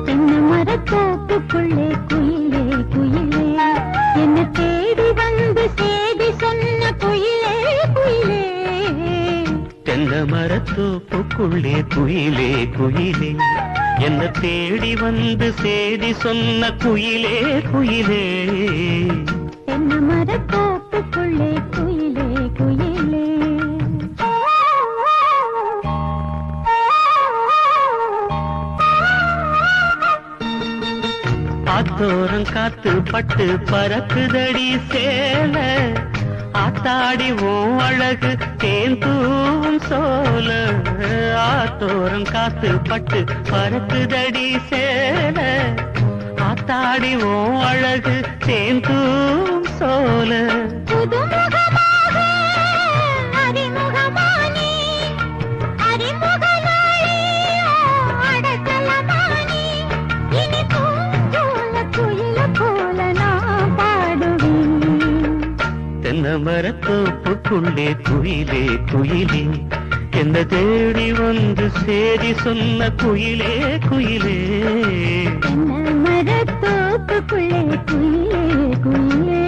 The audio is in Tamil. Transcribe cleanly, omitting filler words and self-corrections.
தென்னை மரத்தோப்புக்குள்ளே குயிலே குயிலே என்ன தேடி வந்து சேதி சொன்ன குயிலே குயிலே. தென்னை மரத்தோப்புக்குள்ளே குயிலே குயிலே என்ன தேடி வந்து சேதி சொன்ன குயிலே குயிலே. தென்னை மரத்தோப்புக்குள்ளே குயிலே குயிலே. ஆத்தோரம் காத்து பட்டு பறக்குதடி சேல ஆத்தாடி ஓம் அழகு தேன் தூவும் சோல. ஆத்தோரம் காத்து பட்டு பறக்குதடி சேல ஆத்தாடி ஓம் அழகு தேன் தூவும் சோல. புதுமுகமாக அறிமுகமானி அறிமுகனாளி அடக்கலமானி இனி பூஞ்சோல குயில போல நான் பாடுவேன். தென்னை மரத்தோப்புக்குள்ளே குயிலே குயிலே என்ன தேடி வந்து சேதி சொன்ன குயிலே குயிலே. தென்னை மரத்தோப்புக்குள்ளே குயிலே குயிலே.